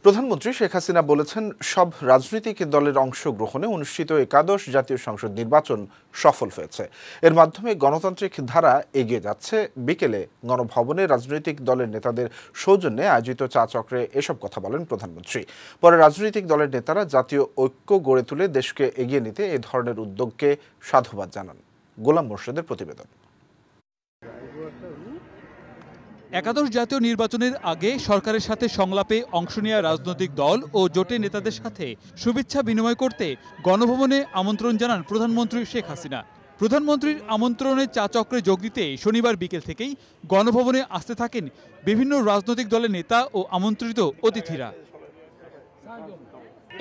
প্রধানমন্ত্রী শেখ হাসিনা বলেছেন, সব রাজনৈতিক দলের অংশগ্রহণে অনুষ্ঠিত একাদশ জাতীয় সংসদ নির্বাচন সফল হয়েছে। এর মাধ্যমে গণতান্ত্রিক ধারা এগিয়ে যাচ্ছে। বিকেলে গণভবনে রাজনৈতিক দলের নেতাদের সৌজন্যে আয়োজিত চা চক্রে এসব কথা বলেন প্রধানমন্ত্রী। পরে রাজনৈতিক দলের নেতারা জাতীয় ঐক্য গড়ে তুলে দেশকে এগিয়ে নিতে এ ধরনের উদ্যোগকে সাধুবাদ জানান। গোলাম মোর্শেদের প্রতিবেদন। একাদশ জাতীয় নির্বাচনের আগে সরকারের সাথে সংলাপে অংশ নেওয়া রাজনৈতিক দল ও জোটের নেতাদের সাথে শুভেচ্ছা বিনিময় করতে গণভবনে আমন্ত্রণ জানান প্রধানমন্ত্রী শেখ হাসিনা। প্রধানমন্ত্রীর আমন্ত্রণে চা চক্রে যোগ দিতে শনিবার বিকেল থেকেই গণভবনে আসতে থাকেন বিভিন্ন রাজনৈতিক দলের নেতা ও আমন্ত্রিত অতিথিরা।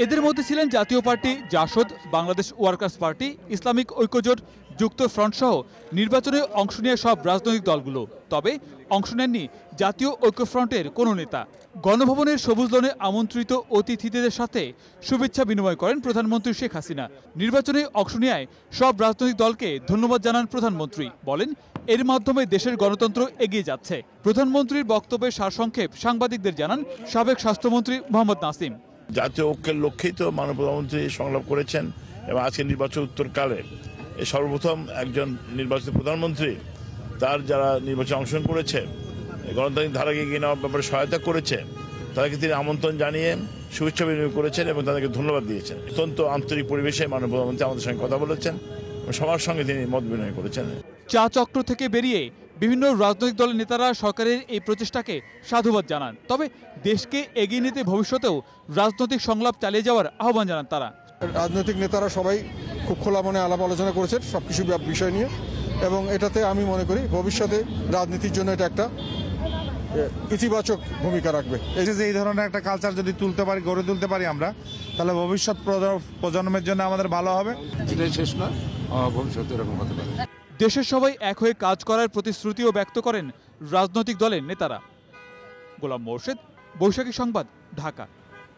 এদের মধ্যে ছিলেন Jatiya Party, Jasad, Bangladesh Workers Party, Islamic Oikyajote, Jukto Front সহ নির্বাচনে অংশ নেওয়া সব রাজনৈতিক দলগুলো। তবে অংশ নেননি জাতীয় ঐক্যফ্রন্টের কোনো নেতা। গণভবনের সবুজ লনে আমন্ত্রিত অতিথিদের সাথে শুভেচ্ছা বিনিময় করেন প্রধানমন্ত্রী শেখ হাসিনা। নির্বাচনে অংশ নেওয়ায় সব রাজনৈতিক দলকে ধন্যবাদ জানান প্রধানমন্ত্রী। বলেন, এর মাধ্যমে দেশের গণতন্ত্র এগিয়ে যাচ্ছে। প্রধানমন্ত্রীর বক্তব্যের সারসংক্ষেপ সাংবাদিকদের জানান সাবেক স্বাস্থ্যমন্ত্রী মোহাম্মদ নাসিম। জাতীয় ঐক্যের লক্ষ্যেই তো মাননীয় প্রধানমন্ত্রী সংলাপ করেছেন এবং আজকে নির্বাচন উত্তরকালে সর্বপ্রথম একজন নির্বাচিত প্রধানমন্ত্রী তার যারা নির্বাচনে অংশগ্রহণ করেছে, গণতান্ত্রিক ধারাকে এগিয়ে নেওয়ার ব্যাপারে সহায়তা করেছে, তাদেরকে তিনি আমন্ত্রণ জানিয়ে শুভেচ্ছা বিনিময় করেছেন এবং তাদেরকে ধন্যবাদ দিয়েছেন। অত্যন্ত আন্তরিক পরিবেশে মাননীয় প্রধানমন্ত্রী আমাদের সঙ্গে কথা বলেছেন, সবার সঙ্গে তিনি মত বিনিময় করেছেন। চা চক্র থেকে বেরিয়ে বিভিন্ন রাজনৈতিক দলের নেতারা সরকারের এই প্রচেষ্টাকে সাধুবাদ জানান। তবে দেশকে এগিয়ে নিতে ভবিষ্যতেও রাজনৈতিক সংলাপ চালিয়ে যাওয়ার আহ্বান জানান তারা। রাজনৈতিক নেতারা সবাই খুব খোলা মনে আলাপ আলোচনা করেছেন সবকিছু বিষয় নিয়ে, এবং এটাতে আমি মনে করি ভবিষ্যতে রাজনীতির জন্য এটা একটা ইতিবাচক ভূমিকা রাখবে। এই ধরনের একটা কালচার যদি গড়ে তুলতে পারি আমরা, তাহলে ভবিষ্যৎ প্রজন্মের জন্য আমাদের ভালো হবে। এটাই শেষ নয়, ভবিষ্যতে এরকম হতে পারে। দেশের সবাই এক হয়ে কাজ করার প্রতিশ্রুতিও ব্যক্ত করেন রাজনৈতিক দলের নেতারা। গোলাম মোর্শেদ, বৈশাখী সংবাদ, ঢাকা।